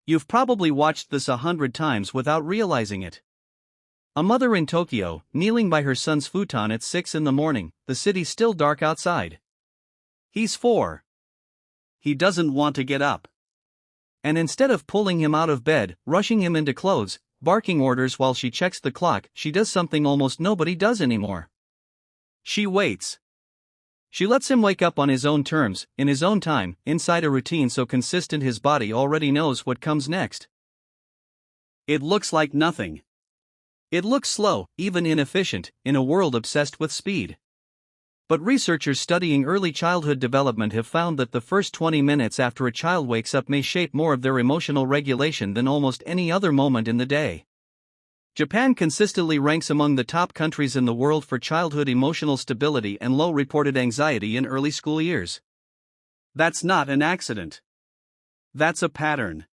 You've probably watched this 100 times without realizing it. A mother in Tokyo, kneeling by her son's futon at 6 in the morning, the city still dark outside. He's 4. He doesn't want to get up. And instead of pulling him out of bed, rushing him into clothes, barking orders while she checks the clock, she does something almost nobody does anymore. She waits. She lets him wake up on his own terms, in his own time, inside a routine so consistent his body already knows what comes next. It looks like nothing. It looks slow, even inefficient, in a world obsessed with speed. But researchers studying early childhood development have found that the first 20 minutes after a child wakes up may shape more of their emotional regulation than almost any other moment in the day. Japan consistently ranks among the top countries in the world for childhood emotional stability and low reported anxiety in early school years. That's not an accident. That's a pattern.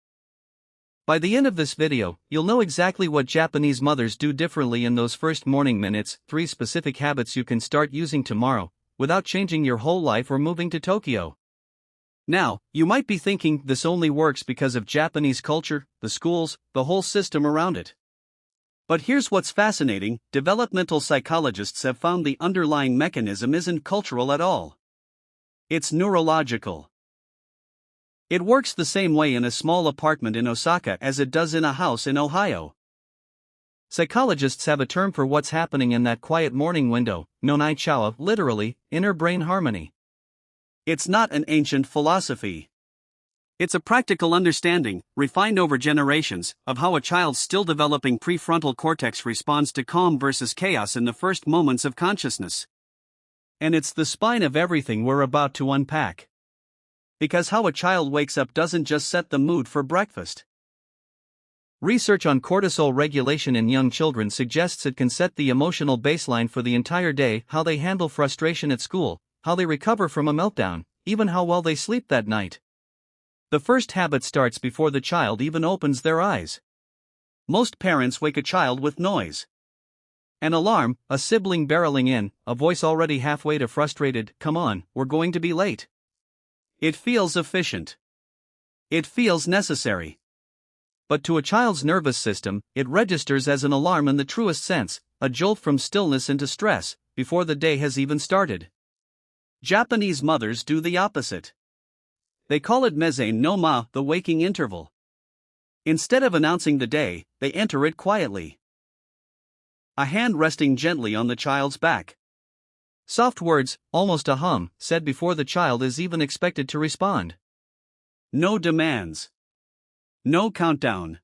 By the end of this video, you'll know exactly what Japanese mothers do differently in those first morning minutes, 3 specific habits you can start using tomorrow, without changing your whole life or moving to Tokyo. Now, you might be thinking this only works because of Japanese culture, the schools, the whole system around it. But here's what's fascinating: developmental psychologists have found the underlying mechanism isn't cultural at all. It's neurological. It works the same way in a small apartment in Osaka as it does in a house in Ohio. Psychologists have a term for what's happening in that quiet morning window, nonai chawa, literally, inner brain harmony. It's not an ancient philosophy. It's a practical understanding, refined over generations, of how a child's still developing prefrontal cortex responds to calm versus chaos in the first moments of consciousness. And it's the spine of everything we're about to unpack. Because how a child wakes up doesn't just set the mood for breakfast. Research on cortisol regulation in young children suggests it can set the emotional baseline for the entire day: how they handle frustration at school, how they recover from a meltdown, even how well they sleep that night. The first habit starts before the child even opens their eyes. Most parents wake a child with noise. An alarm, a sibling barreling in, a voice already halfway to frustrated, "Come on, we're going to be late." It feels efficient. It feels necessary. But to a child's nervous system, it registers as an alarm in the truest sense, a jolt from stillness into stress, before the day has even started. Japanese mothers do the opposite. They call it mezen no ma, the waking interval. Instead of announcing the day, they enter it quietly. A hand resting gently on the child's back. Soft words, almost a hum, said before the child is even expected to respond. No demands. No countdown.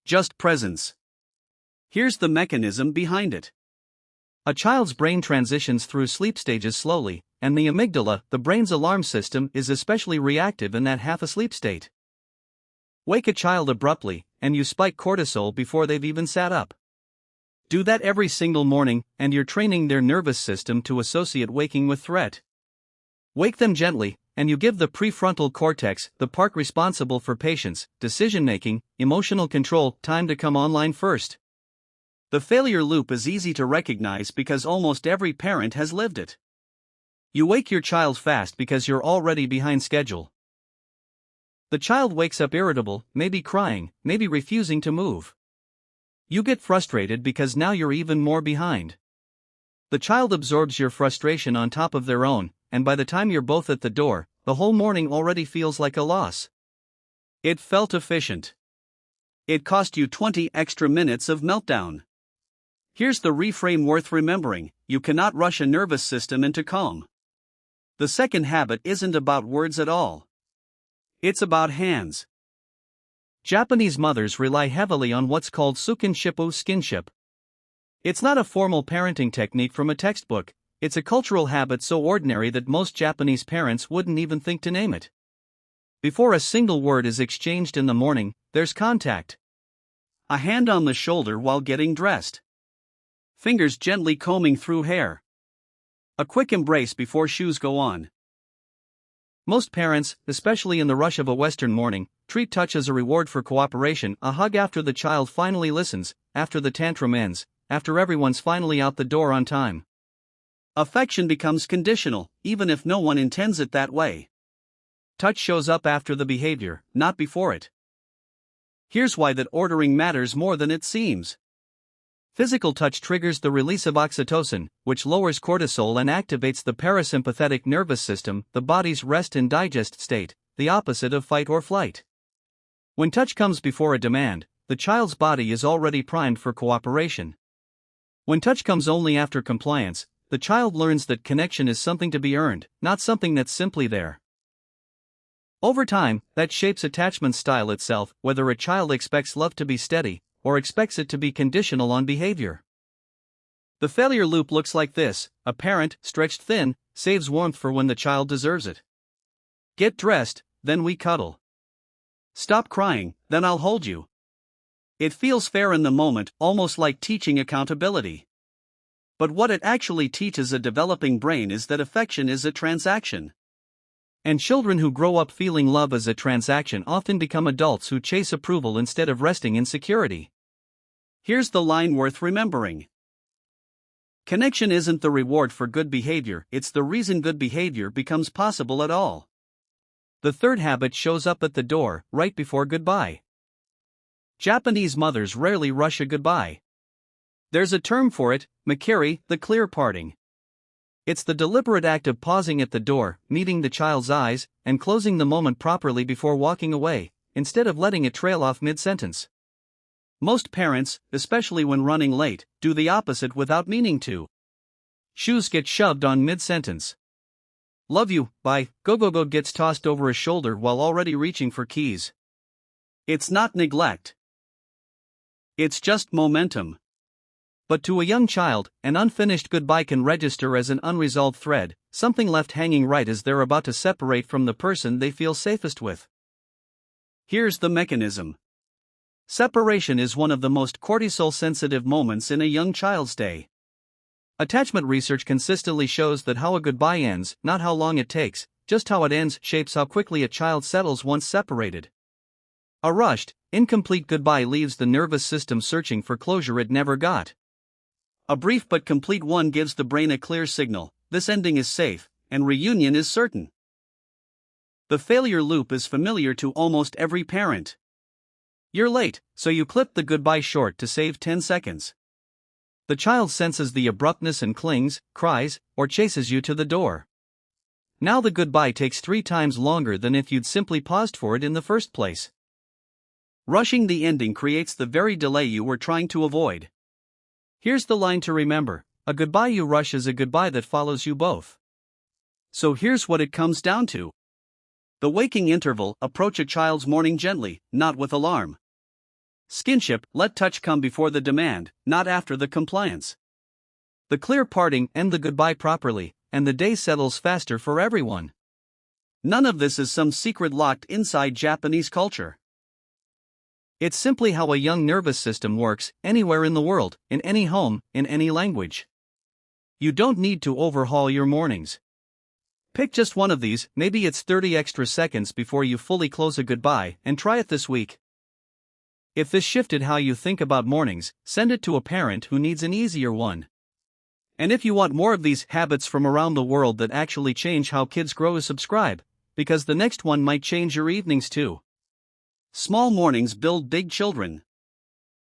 Just presence. Here's the mechanism behind it. A child's brain transitions through sleep stages slowly, and the amygdala, the brain's alarm system, is especially reactive in that half-asleep state. Wake a child abruptly, and you spike cortisol before they've even sat up. Do that every single morning, and you're training their nervous system to associate waking with threat. Wake them gently, and you give the prefrontal cortex, the part responsible for patience, decision-making, emotional control, time to come online first. The failure loop is easy to recognize because almost every parent has lived it. You wake your child fast because you're already behind schedule. The child wakes up irritable, maybe crying, maybe refusing to move. You get frustrated because now you're even more behind. The child absorbs your frustration on top of their own, and by the time you're both at the door, the whole morning already feels like a loss. It felt efficient. It cost you 20 extra minutes of meltdown. Here's the reframe worth remembering: you cannot rush a nervous system into calm. The second habit isn't about words at all. It's about hands. Japanese mothers rely heavily on what's called sukinshipu, skinship. It's not a formal parenting technique from a textbook, it's a cultural habit so ordinary that most Japanese parents wouldn't even think to name it. Before a single word is exchanged in the morning, there's contact. A hand on the shoulder while getting dressed. Fingers gently combing through hair. A quick embrace before shoes go on. Most parents, especially in the rush of a Western morning, treat touch as a reward for cooperation: a hug after the child finally listens, after the tantrum ends, after everyone's finally out the door on time. Affection becomes conditional, even if no one intends it that way. Touch shows up after the behavior, not before it. Here's why that ordering matters more than it seems. Physical touch triggers the release of oxytocin, which lowers cortisol and activates the parasympathetic nervous system, the body's rest and digest state, the opposite of fight or flight. When touch comes before a demand, the child's body is already primed for cooperation. When touch comes only after compliance, the child learns that connection is something to be earned, not something that's simply there. Over time, that shapes attachment style itself, whether a child expects love to be steady, or expects it to be conditional on behavior. The failure loop looks like this: a parent, stretched thin, saves warmth for when the child deserves it. Get dressed, then we cuddle. Stop crying, then I'll hold you. It feels fair in the moment, almost like teaching accountability. But what it actually teaches a developing brain is that affection is a transaction. And children who grow up feeling love as a transaction often become adults who chase approval instead of resting in security. Here's the line worth remembering. Connection isn't the reward for good behavior, it's the reason good behavior becomes possible at all. The third habit shows up at the door, right before goodbye. Japanese mothers rarely rush a goodbye. There's a term for it, makiri, the clear parting. It's the deliberate act of pausing at the door, meeting the child's eyes, and closing the moment properly before walking away, instead of letting it trail off mid-sentence. Most parents, especially when running late, do the opposite without meaning to. Shoes get shoved on mid-sentence. Love you, bye, go gets tossed over a shoulder while already reaching for keys. It's not neglect. It's just momentum. But to a young child, an unfinished goodbye can register as an unresolved thread, something left hanging right as they're about to separate from the person they feel safest with. Here's the mechanism. Separation is one of the most cortisol-sensitive moments in a young child's day. Attachment research consistently shows that how a goodbye ends, not how long it takes, just how it ends, shapes how quickly a child settles once separated. A rushed, incomplete goodbye leaves the nervous system searching for closure it never got. A brief but complete one gives the brain a clear signal: this ending is safe, and reunion is certain. The failure loop is familiar to almost every parent. You're late, so you clip the goodbye short to save 10 seconds. The child senses the abruptness and clings, cries, or chases you to the door. Now the goodbye takes 3 times longer than if you'd simply paused for it in the first place. Rushing the ending creates the very delay you were trying to avoid. Here's the line to remember: a goodbye you rush is a goodbye that follows you both. So here's what it comes down to. The waking interval: approach a child's morning gently, not with alarm. Skinship: let touch come before the demand, not after the compliance. The clear parting: end the goodbye properly, and the day settles faster for everyone. None of this is some secret locked inside Japanese culture. It's simply how a young nervous system works, anywhere in the world, in any home, in any language. You don't need to overhaul your mornings. Pick just one of these, maybe it's 30 extra seconds before you fully close a goodbye, and try it this week. If this shifted how you think about mornings, send it to a parent who needs an easier one. And if you want more of these habits from around the world that actually change how kids grow, subscribe, because the next one might change your evenings too. Small mornings build big children.